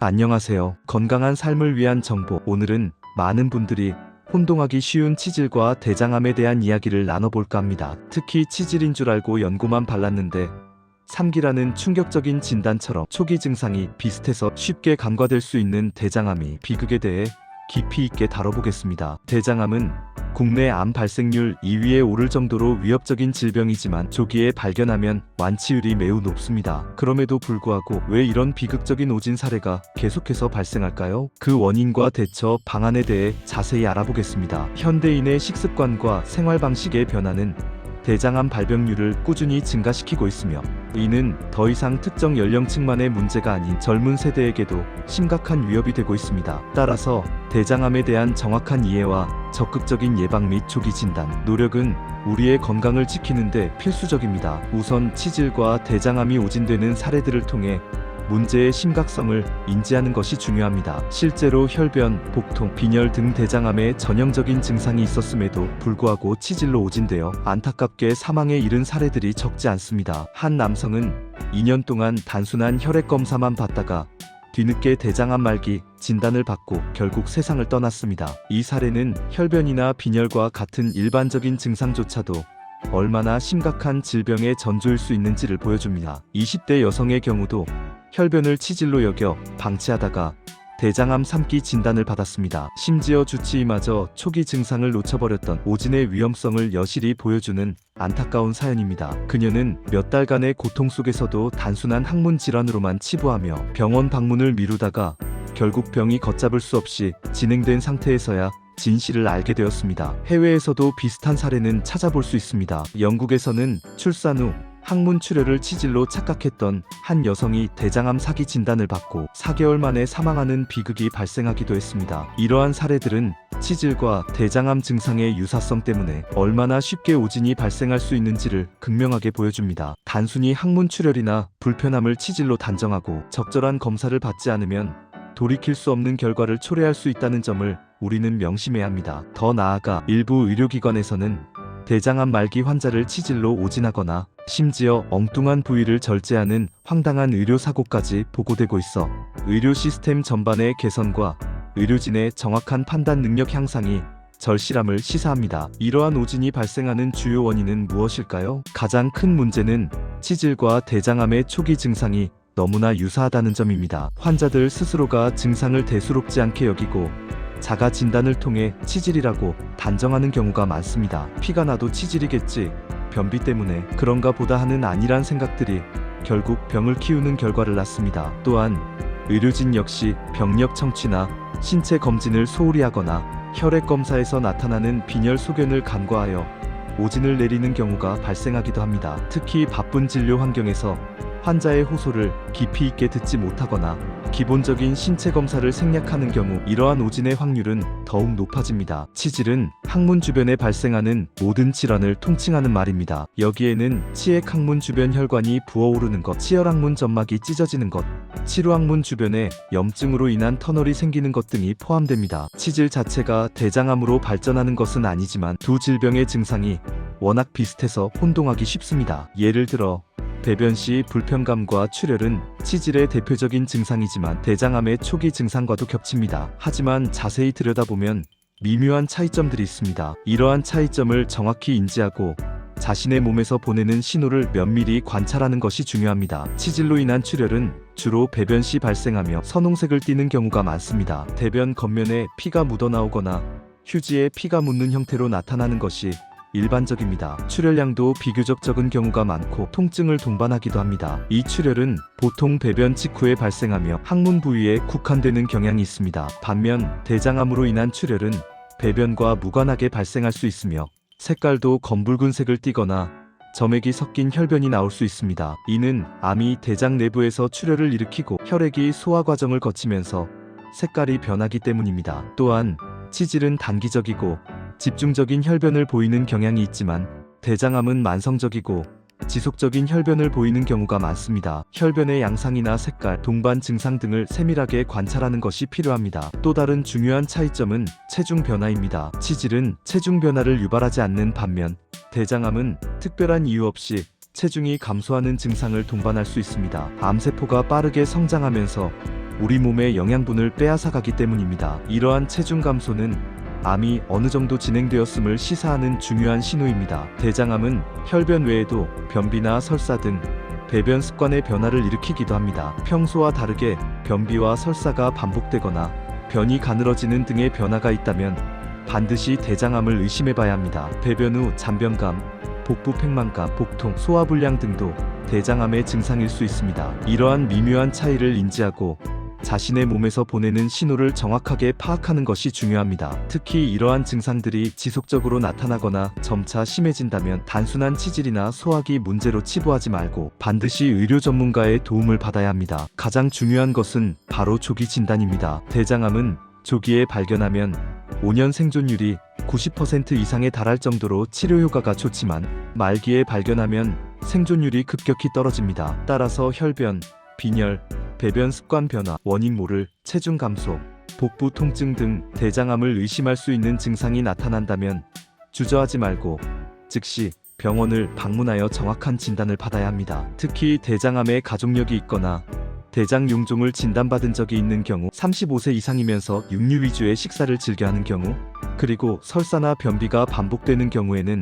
안녕하세요. 건강한 삶을 위한 정보. 오늘은 많은 분들이 혼동하기 쉬운 치질과 대장암에 대한 이야기를 나눠볼까 합니다. 특히 치질인 줄 알고 연고만 발랐는데 3기라는 충격적인 진단처럼 초기 증상이 비슷해서 쉽게 간과될 수 있는 대장암이 비극에 대해 깊이 있게 다뤄보겠습니다. 대장암은 국내 암 발생률 2위에 오를 정도로 위협적인 질병이지만 조기에 발견하면 완치율이 매우 높습니다. 그럼에도 불구하고 왜 이런 비극적인 오진 사례가 계속해서 발생할까요? 그 원인과 대처 방안에 대해 자세히 알아보겠습니다. 현대인의 식습관과 생활 방식의 변화는 대장암 발병률을 꾸준히 증가시키고 있으며 이는 더 이상 특정 연령층만의 문제가 아닌 젊은 세대에게도 심각한 위협이 되고 있습니다. 따라서 대장암에 대한 정확한 이해와 적극적인 예방 및 조기 진단, 노력은 우리의 건강을 지키는 데 필수적입니다. 우선 치질과 대장암이 오진되는 사례들을 통해 문제의 심각성을 인지하는 것이 중요합니다. 실제로 혈변, 복통, 빈혈 등 대장암에 전형적인 증상이 있었음에도 불구하고 치질로 오진되어 안타깝게 사망에 이른 사례들이 적지 않습니다. 한 남성은 2년 동안 단순한 혈액 검사만 받다가 뒤늦게 대장암 말기 진단을 받고 결국 세상을 떠났습니다. 이 사례는 혈변이나 빈혈과 같은 일반적인 증상조차도 얼마나 심각한 질병의 전조일 수 있는지를 보여줍니다. 20대 여성의 경우도 혈변을 치질로 여겨 방치하다가 대장암 3기 진단을 받았습니다. 심지어 주치의마저 초기 증상을 놓쳐버렸던 오진의 위험성을 여실히 보여주는 안타까운 사연입니다. 그녀는 몇 달간의 고통 속에서도 단순한 항문 질환으로만 치부하며 병원 방문을 미루다가 결국 병이 걷잡을 수 없이 진행된 상태에서야 진실을 알게 되었습니다. 해외에서도 비슷한 사례는 찾아볼 수 있습니다. 영국에서는 출산 후 항문 출혈을 치질로 착각했던 한 여성이 대장암 4기 진단을 받고 4개월 만에 사망하는 비극이 발생하기도 했습니다. 이러한 사례들은 치질과 대장암 증상의 유사성 때문에 얼마나 쉽게 오진이 발생할 수 있는지를 극명하게 보여줍니다. 단순히 항문 출혈이나 불편함을 치질로 단정하고 적절한 검사를 받지 않으면 돌이킬 수 없는 결과를 초래할 수 있다는 점을 우리는 명심해야 합니다. 더 나아가 일부 의료기관에서는 대장암 말기 환자를 치질로 오진하거나 심지어 엉뚱한 부위를 절제하는 황당한 의료사고까지 보고되고 있어 의료 시스템 전반의 개선과 의료진의 정확한 판단 능력 향상이 절실함을 시사합니다. 이러한 오진이 발생하는 주요 원인은 무엇일까요? 가장 큰 문제는 치질과 대장암의 초기 증상이 너무나 유사하다는 점입니다. 환자들 스스로가 증상을 대수롭지 않게 여기고 자가 진단을 통해 치질이라고 단정하는 경우가 많습니다. 피가 나도 치질이겠지, 변비 때문에 그런가 보다 하는 안일한 생각들이 결국 병을 키우는 결과를 낳습니다. 또한 의료진 역시 병력 청취나 신체 검진을 소홀히 하거나 혈액 검사에서 나타나는 빈혈 소견을 간과하여 오진을 내리는 경우가 발생하기도 합니다. 특히 바쁜 진료 환경에서 환자의 호소를 깊이 있게 듣지 못하거나 기본적인 신체 검사를 생략하는 경우 이러한 오진의 확률은 더욱 높아집니다. 치질은 항문 주변에 발생하는 모든 질환을 통칭하는 말입니다. 여기에는 치액 항문 주변 혈관이 부어오르는 것, 치열항문 점막이 찢어지는 것, 치루항문 주변에 염증으로 인한 터널이 생기는 것 등이 포함됩니다. 치질 자체가 대장암으로 발전하는 것은 아니지만 두 질병의 증상이 워낙 비슷해서 혼동하기 쉽습니다. 예를 들어 배변 시 불편감과 출혈은 치질의 대표적인 증상이지만 대장암의 초기 증상과도 겹칩니다. 하지만 자세히 들여다보면 미묘한 차이점들이 있습니다. 이러한 차이점을 정확히 인지하고 자신의 몸에서 보내는 신호를 면밀히 관찰하는 것이 중요합니다. 치질로 인한 출혈은 주로 배변 시 발생하며 선홍색을 띠는 경우가 많습니다. 대변 겉면에 피가 묻어나오거나 휴지에 피가 묻는 형태로 나타나는 것이 일반적입니다. 출혈량도 비교적 적은 경우가 많고 통증을 동반하기도 합니다. 이 출혈은 보통 배변 직후에 발생하며 항문 부위에 국한되는 경향이 있습니다. 반면 대장암으로 인한 출혈은 배변과 무관하게 발생할 수 있으며 색깔도 검붉은색을 띠거나 점액이 섞인 혈변이 나올 수 있습니다. 이는 암이 대장 내부에서 출혈을 일으키고 혈액이 소화 과정을 거치면서 색깔이 변하기 때문입니다. 또한 치질은 단기적이고 집중적인 혈변을 보이는 경향이 있지만 대장암은 만성적이고 지속적인 혈변을 보이는 경우가 많습니다. 혈변의 양상이나 색깔, 동반 증상 등을 세밀하게 관찰하는 것이 필요합니다. 또 다른 중요한 차이점은 체중 변화입니다. 치질은 체중 변화를 유발하지 않는 반면 대장암은 특별한 이유 없이 체중이 감소하는 증상을 동반할 수 있습니다. 암세포가 빠르게 성장하면서 우리 몸의 영양분을 빼앗아가기 때문입니다. 이러한 체중 감소는 암이 어느 정도 진행되었음을 시사하는 중요한 신호입니다. 대장암은 혈변 외에도 변비나 설사 등 배변 습관의 변화를 일으키기도 합니다. 평소와 다르게 변비와 설사가 반복되거나 변이 가늘어지는 등의 변화가 있다면 반드시 대장암을 의심해봐야 합니다. 배변 후 잔변감, 복부 팽만감, 복통, 소화불량 등도 대장암의 증상일 수 있습니다. 이러한 미묘한 차이를 인지하고 자신의 몸에서 보내는 신호를 정확하게 파악하는 것이 중요합니다. 특히 이러한 증상들이 지속적으로 나타나거나 점차 심해진다면 단순한 치질이나 소화기 문제로 치부하지 말고 반드시 의료 전문가의 도움을 받아야 합니다. 가장 중요한 것은 바로 조기 진단입니다. 대장암은 조기에 발견하면 5년 생존율이 90% 이상에 달할 정도로 치료 효과가 좋지만 말기에 발견하면 생존율이 급격히 떨어집니다. 따라서 혈변, 빈혈, 배변 습관 변화, 원인 모를 체중 감소, 복부 통증 등 대장암을 의심할 수 있는 증상이 나타난다면 주저하지 말고 즉시 병원을 방문하여 정확한 진단을 받아야 합니다. 특히 대장암에 가족력이 있거나 대장 용종을 진단받은 적이 있는 경우, 35세 이상이면서 육류 위주의 식사를 즐겨하는 경우, 그리고 설사나 변비가 반복되는 경우에는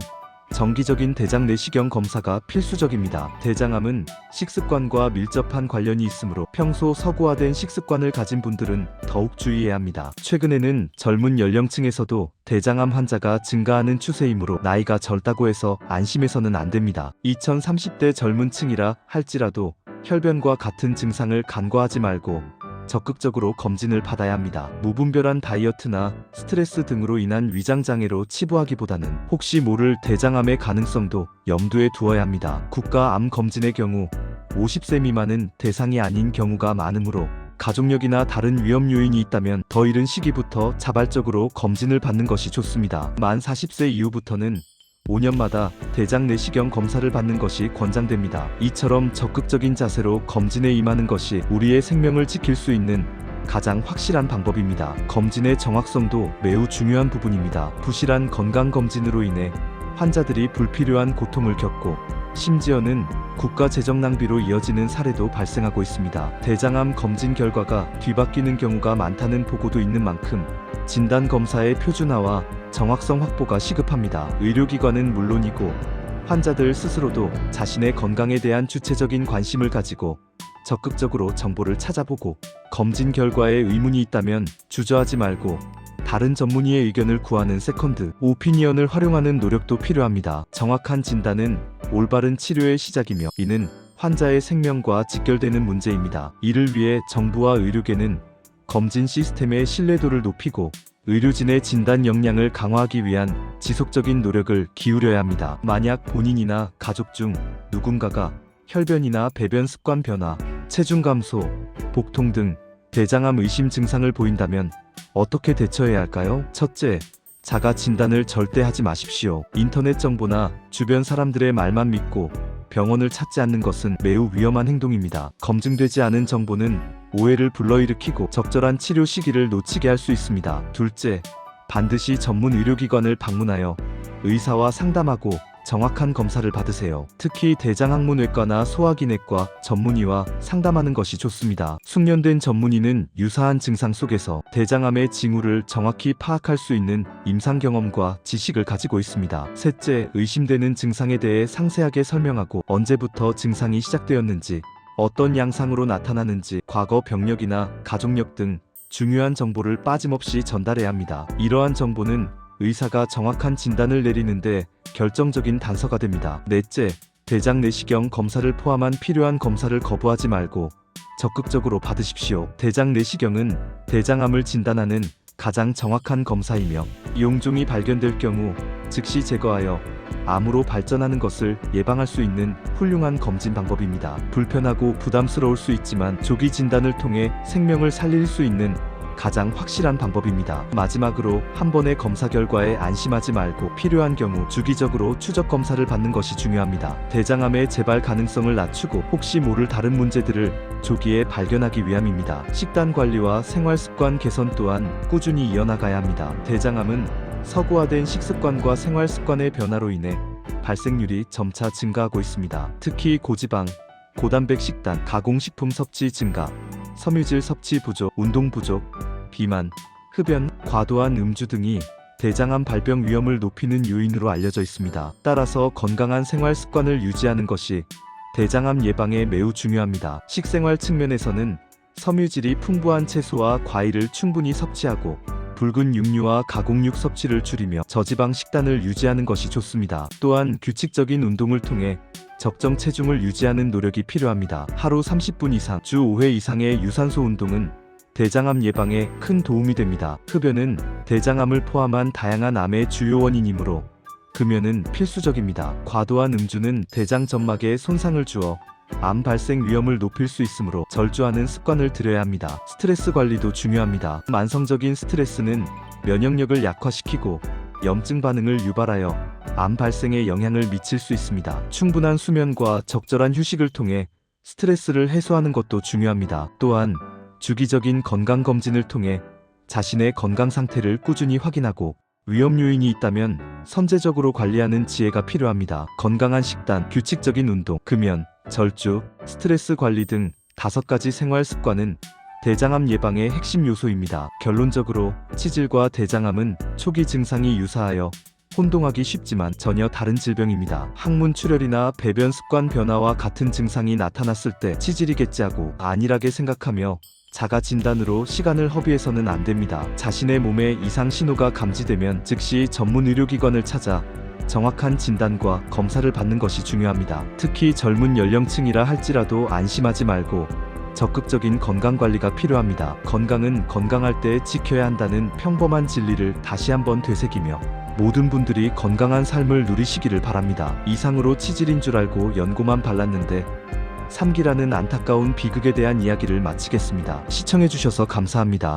정기적인 대장 내시경 검사가 필수적입니다. 대장암은 식습관과 밀접한 관련이 있으므로 평소 서구화된 식습관을 가진 분들은 더욱 주의해야 합니다. 최근에는 젊은 연령층에서도 대장암 환자가 증가하는 추세이므로 나이가 젊다고 해서 안심해서는 안 됩니다. 2030대 젊은 층이라 할지라도 혈변과 같은 증상을 간과하지 말고 적극적으로 검진을 받아야 합니다. 무분별한 다이어트나 스트레스 등으로 인한 위장장애로 치부하기보다는 혹시 모를 대장암의 가능성도 염두에 두어야 합니다. 국가암 검진의 경우 50세 미만은 대상이 아닌 경우가 많으므로 가족력이나 다른 위험 요인이 있다면 더 이른 시기부터 자발적으로 검진을 받는 것이 좋습니다. 만 40세 이후부터는 5년마다 대장 내시경 검사를 받는 것이 권장됩니다. 이처럼 적극적인 자세로 검진에 임하는 것이 우리의 생명을 지킬 수 있는 가장 확실한 방법입니다. 검진의 정확성도 매우 중요한 부분입니다. 부실한 건강검진으로 인해 환자들이 불필요한 고통을 겪고 심지어는 국가 재정 낭비로 이어지는 사례도 발생하고 있습니다. 대장암 검진 결과가 뒤바뀌는 경우가 많다는 보고도 있는 만큼 진단 검사의 표준화와 정확성 확보가 시급합니다. 의료기관은 물론이고 환자들 스스로도 자신의 건강에 대한 주체적인 관심을 가지고 적극적으로 정보를 찾아보고 검진 결과에 의문이 있다면 주저하지 말고 다른 전문의의 의견을 구하는 세컨드 오피니언을 활용하는 노력도 필요합니다. 정확한 진단은 올바른 치료의 시작이며 이는 환자의 생명과 직결되는 문제입니다. 이를 위해 정부와 의료계는 검진 시스템의 신뢰도를 높이고 의료진의 진단 역량을 강화하기 위한 지속적인 노력을 기울여야 합니다. 만약 본인이나 가족 중 누군가가 혈변이나 배변 습관 변화, 체중 감소, 복통 등 대장암 의심 증상을 보인다면 어떻게 대처해야 할까요? 첫째, 자가 진단을 절대 하지 마십시오. 인터넷 정보나 주변 사람들의 말만 믿고 병원을 찾지 않는 것은 매우 위험한 행동입니다. 검증되지 않은 정보는 오해를 불러일으키고 적절한 치료 시기를 놓치게 할 수 있습니다. 둘째, 반드시 전문 의료기관을 방문하여 의사와 상담하고 정확한 검사를 받으세요. 특히 대장학문외과나 소화기내과 전문의와 상담하는 것이 좋습니다. 숙련된 전문의는 유사한 증상 속에서 대장암의 징후를 정확히 파악할 수 있는 임상 경험과 지식을 가지고 있습니다. 셋째, 의심되는 증상에 대해 상세하게 설명하고 언제부터 증상이 시작되었는지, 어떤 양상으로 나타나는지, 과거 병력이나 가족력 등 중요한 정보를 빠짐없이 전달해야 합니다. 이러한 정보는 의사가 정확한 진단을 내리는데 결정적인 단서가 됩니다. 넷째, 대장 내시경 검사를 포함한 필요한 검사를 거부하지 말고 적극적으로 받으십시오. 대장 내시경은 대장암을 진단하는 가장 정확한 검사이며 용종이 발견될 경우 즉시 제거하여 암으로 발전하는 것을 예방할 수 있는 훌륭한 검진 방법입니다. 불편하고 부담스러울 수 있지만 조기 진단을 통해 생명을 살릴 수 있는 가장 확실한 방법입니다. 마지막으로 한 번의 검사 결과에 안심하지 말고 필요한 경우 주기적으로 추적 검사를 받는 것이 중요합니다. 대장암의 재발 가능성을 낮추고 혹시 모를 다른 문제들을 조기에 발견하기 위함입니다. 식단 관리와 생활 습관 개선 또한 꾸준히 이어나가야 합니다. 대장암은 서구화된 식습관과 생활 습관의 변화로 인해 발생률이 점차 증가하고 있습니다. 특히 고지방, 고단백 식단, 가공식품 섭취 증가, 섬유질 섭취 부족, 운동 부족, 비만, 흡연, 과도한 음주 등이 대장암 발병 위험을 높이는 요인으로 알려져 있습니다. 따라서 건강한 생활 습관을 유지하는 것이 대장암 예방에 매우 중요합니다. 식생활 측면에서는 섬유질이 풍부한 채소와 과일을 충분히 섭취하고 붉은 육류와 가공육 섭취를 줄이며 저지방 식단을 유지하는 것이 좋습니다. 또한 규칙적인 운동을 통해 적정 체중을 유지하는 노력이 필요합니다. 하루 30분 이상, 주 5회 이상의 유산소 운동은 대장암 예방에 큰 도움이 됩니다. 흡연은 대장암을 포함한 다양한 암의 주요 원인이므로 금연은 필수적입니다. 과도한 음주는 대장 점막에 손상을 주어 암 발생 위험을 높일 수 있으므로 절주하는 습관을 들여야 합니다. 스트레스 관리도 중요합니다. 만성적인 스트레스는 면역력을 약화시키고 염증 반응을 유발하여 암 발생에 영향을 미칠 수 있습니다. 충분한 수면과 적절한 휴식을 통해 스트레스를 해소하는 것도 중요합니다. 또한 주기적인 건강검진을 통해 자신의 건강 상태를 꾸준히 확인하고 위험 요인이 있다면 선제적으로 관리하는 지혜가 필요합니다. 건강한 식단, 규칙적인 운동, 금연, 절주, 스트레스 관리 등 5가지 생활 습관은 대장암 예방의 핵심 요소입니다. 결론적으로 치질과 대장암은 초기 증상이 유사하여 혼동하기 쉽지만 전혀 다른 질병입니다. 항문 출혈이나 배변 습관 변화와 같은 증상이 나타났을 때 치질이겠지 하고 안일하게 생각하며 자가 진단으로 시간을 허비해서는 안 됩니다. 자신의 몸에 이상 신호가 감지되면 즉시 전문 의료기관을 찾아 정확한 진단과 검사를 받는 것이 중요합니다. 특히 젊은 연령층이라 할지라도 안심하지 말고 적극적인 건강관리가 필요합니다. 건강은 건강할 때 지켜야 한다는 평범한 진리를 다시 한번 되새기며 모든 분들이 건강한 삶을 누리시기를 바랍니다. 이상으로 치질인 줄 알고 연고만 발랐는데 3기라는 안타까운 비극에 대한 이야기를 마치겠습니다. 시청해주셔서 감사합니다.